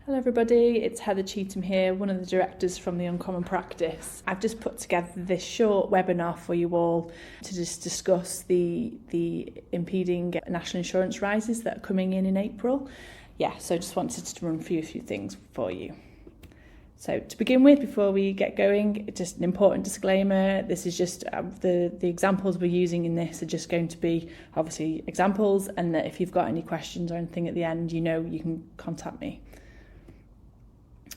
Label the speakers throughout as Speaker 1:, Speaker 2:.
Speaker 1: Hello everybody, it's Heather Cheetham here, one of the directors from the Uncommon Practice. I've just put together this short webinar for you all to just discuss the impeding national insurance rises that are coming in April. So I just wanted to run through a few things for you. So to begin with, before we get going, just an important disclaimer. This is just the examples we're using in this are just going to be obviously examples, and that if you've got any questions or anything at the end, you can contact me.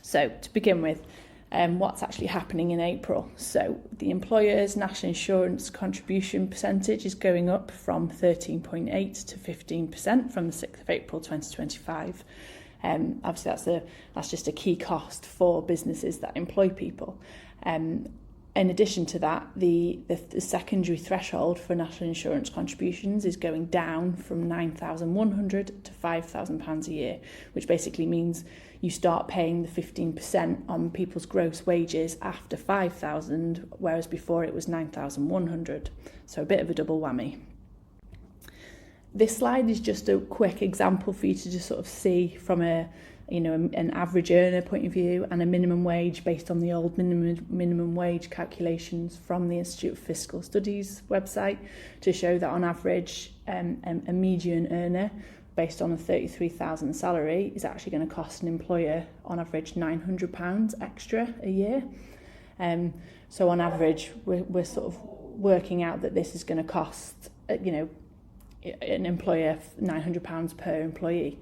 Speaker 1: So to begin with, what's actually happening in April? So the employer's national insurance contribution percentage is going up from 13.8 to 15% from the 6th of April 2025. Obviously that's just a key cost for businesses that employ people. In addition to that, the secondary threshold for national insurance contributions is going down from £9,100 to £5,000 a year, which basically means you start paying the 15% on people's gross wages after £5,000, whereas before it was £9,100. So a bit of a double whammy. This slide is just a quick example for you to just sort of see from an average earner point of view and a minimum wage based on the old minimum wage calculations from the Institute of Fiscal Studies website to show that on average a median earner based on a £33,000 salary is actually going to cost an employer on average £900 extra a year. So on average we're sort of working out that this is going to cost an employer £900 per employee.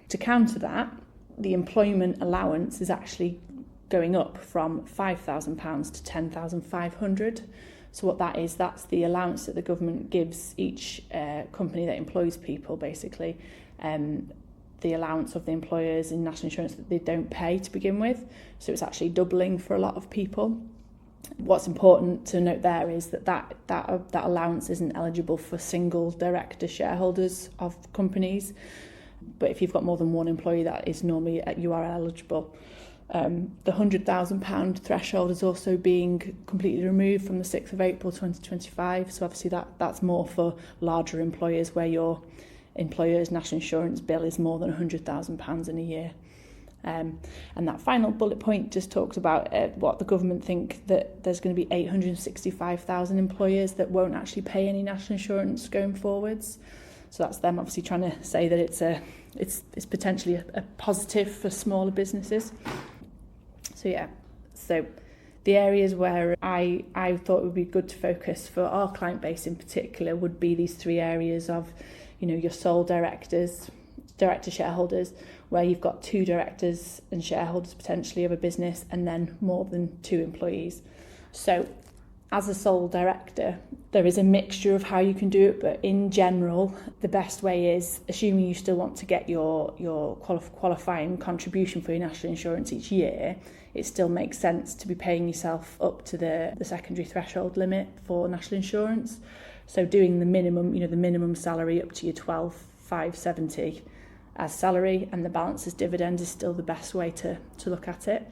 Speaker 1: To counter that, the employment allowance is actually going up from £5,000 to £10,500. So what that is, that's the allowance that the government gives each company that employs people, basically. The allowance of the employers in national insurance that they don't pay to begin with. So it's actually doubling for a lot of people. What's important to note there is that allowance isn't eligible for single director shareholders of companies. But if you've got more than one employee, that is normally you are eligible. The £100,000 threshold is also being completely removed from the 6th of April 2025. So obviously that's more for larger employers where your employer's national insurance bill is more than £100,000 in a year. And that final bullet point just talks about what the government think that there's going to be 865,000 employers that won't actually pay any national insurance going forwards. So that's them obviously trying to say that it's potentially a positive for smaller businesses. So the areas where I thought it would be good to focus for our client base in particular would be these three areas of, your sole director shareholders, where you've got two directors and shareholders potentially of a business, and then more than two employees. So as a sole director, there is a mixture of how you can do it, but in general, the best way is, assuming you still want to get your qualifying contribution for your national insurance each year, it still makes sense to be paying yourself up to the secondary threshold limit for national insurance. So doing the minimum salary up to your 12,570 as salary, and the balance as dividend is still the best way to look at it.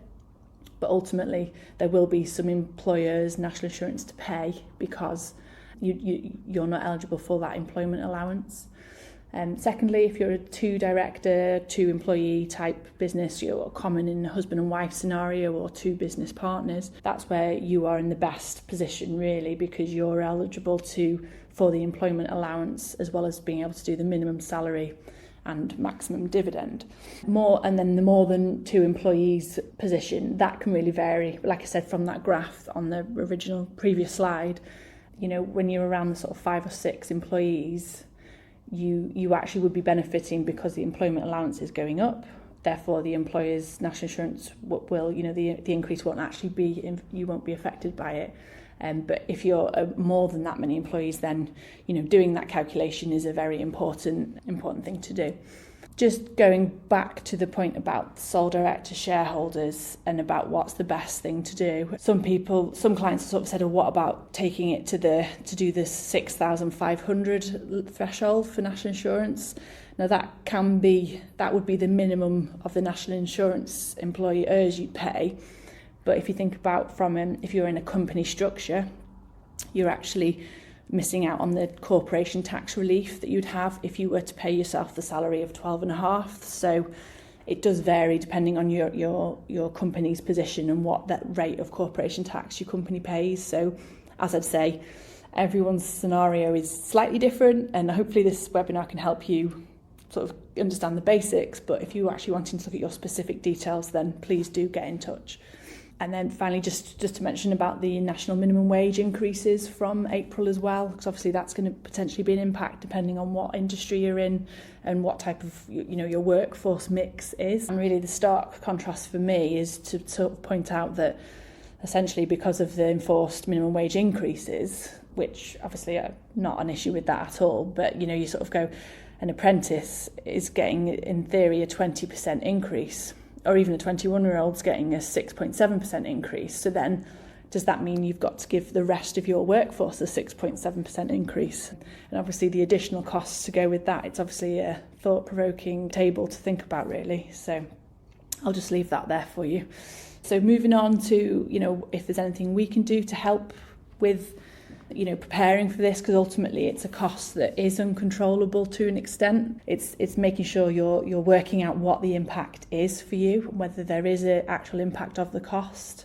Speaker 1: But ultimately, there will be some employers' national insurance to pay because you're not eligible for that employment allowance. Secondly, if you're a two-director, two-employee type business, you're common in a husband and wife scenario, or two business partners, that's where you are in the best position, really, because you're eligible for the employment allowance as well as being able to do the minimum salary and maximum dividend. And then the more than two employees position, that can really vary. Like I said, from that graph on the original previous slide, when you're around the sort of 5 or 6 employees, you actually would be benefiting because the employment allowance is going up. Therefore, the employer's national insurance will the increase won't actually be, you won't be affected by it. But if you're more than that many employees, then doing that calculation is a very important thing to do. Just going back to the point about sole director shareholders and about what's the best thing to do. Some clients sort of said, what about taking it to do the 6,500 threshold for national insurance? Now that would be the minimum of the national insurance employers you'd pay. But if you think about if you're in a company structure, you're actually missing out on the corporation tax relief that you'd have if you were to pay yourself the salary of 12.5. So It does vary depending on your company's position and what that rate of corporation tax your company pays. So as I'd say, everyone's scenario is slightly different, and hopefully this webinar can help you sort of understand the basics. But if you're actually wanting to look at your specific details, then please do get in touch. And then finally, just to mention about the national minimum wage increases from April as well, because obviously that's going to potentially be an impact depending on what industry you're in and what type of your workforce mix is. And really the stark contrast for me is to sort of point out that essentially because of the enforced minimum wage increases, which obviously are not an issue with that at all, but you sort of go, an apprentice is getting in theory a 20% increase, or even a 21-year-old's getting a 6.7% increase. So then does that mean you've got to give the rest of your workforce a 6.7% increase? And obviously the additional costs to go with that, it's obviously a thought-provoking table to think about really. So I'll just leave that there for you. So moving on to, if there's anything we can do to help with, preparing for this, because ultimately it's a cost that is uncontrollable to an extent. It's making sure you're working out what the impact is for you, whether there is an actual impact of the cost,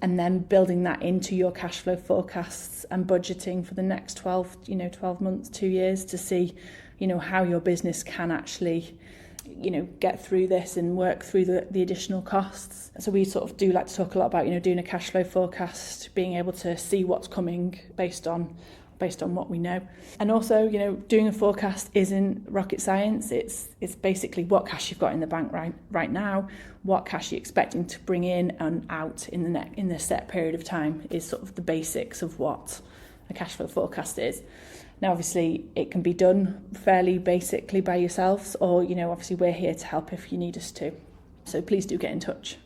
Speaker 1: and then building that into your cash flow forecasts and budgeting for the next 12 months, 2 years to see, how your business can actually get through this and work through the additional costs. So we sort of do like to talk a lot about, doing a cash flow forecast, being able to see what's coming based on what we know. And also, doing a forecast isn't rocket science. It's basically what cash you've got in the bank right now, what cash you're expecting to bring in and out in the set period of time is sort of the basics of what a cash flow forecast is. Now, obviously, it can be done fairly basically by yourselves, or, obviously we're here to help if you need us to. So please do get in touch.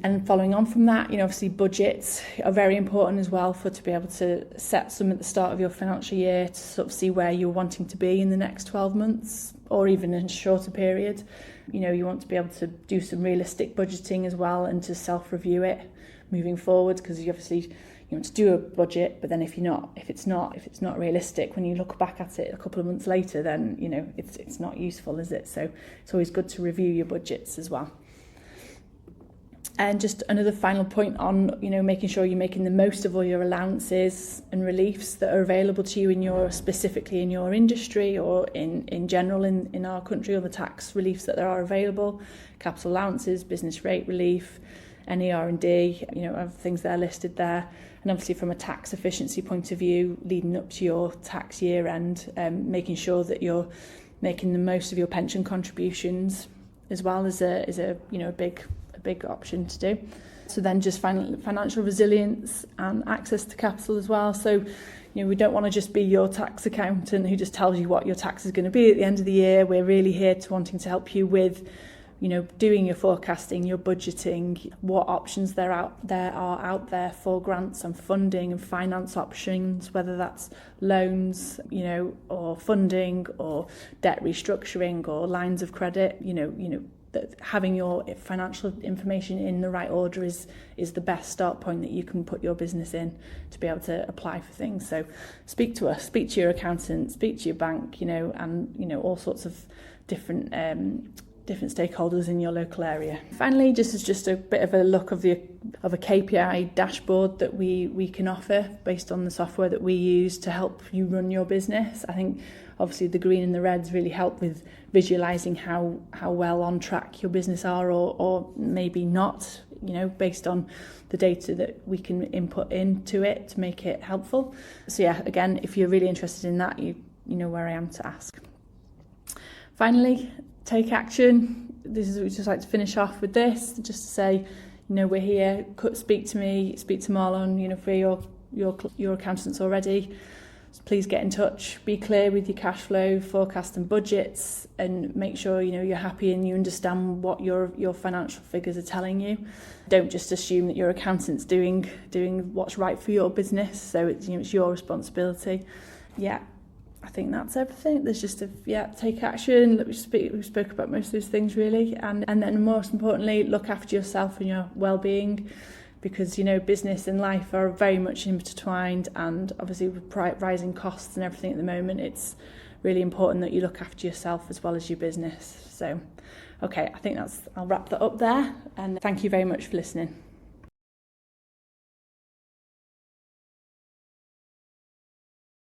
Speaker 1: And following on from that, obviously budgets are very important as well to be able to set some at the start of your financial year to sort of see where you're wanting to be in the next 12 months or even in a shorter period. You want to be able to do some realistic budgeting as well and to self-review it moving forward, because you want to do a budget, but then if it's not realistic, when you look back at it a couple of months later, then it's not useful, is it? So it's always good to review your budgets as well. And just another final point on making sure you're making the most of all your allowances and reliefs that are available to you specifically in your industry or in general in our country, or the tax reliefs that there are available, capital allowances, business rate relief, any R&D, things that are listed there. And obviously from a tax efficiency point of view, leading up to your tax year end, making sure that you're making the most of your pension contributions as well is a big option to do. So then just financial resilience and access to capital as well. So we don't want to just be your tax accountant who just tells you what your tax is going to be at the end of the year. We're really here to wanting to help you with doing your forecasting, your budgeting, what options there are out there for grants and funding and finance options, whether that's loans, or funding or debt restructuring or lines of credit, that having your financial information in the right order is the best start point that you can put your business in to be able to apply for things. So speak to us, speak to your accountant, speak to your bank, and all sorts of different stakeholders in your local area. Finally, just a bit of a look of a KPI dashboard that we can offer based on the software that we use to help you run your business. I think obviously the green and the reds really help with visualizing how well on track your business are or maybe not, based on the data that we can input into it to make it helpful. So yeah, again, if you're really interested in that, you know where I am to ask. Finally, take action. We'd just like to finish off with this, just to say, we're here. Speak to me, speak to Marlon. For your accountants already. So please get in touch. Be clear with your cash flow forecast and budgets, and make sure you're happy and you understand what your financial figures are telling you. Don't just assume that your accountant's doing what's right for your business. So it's your responsibility. Yeah. I think that's everything. There's just take action. We spoke about most of those things really, and then most importantly, look after yourself and your well-being, because business and life are very much intertwined, and obviously with rising costs and everything at the moment, it's really important that you look after yourself as well as your business. So, okay, I think I'll wrap that up there, and thank you very much for listening.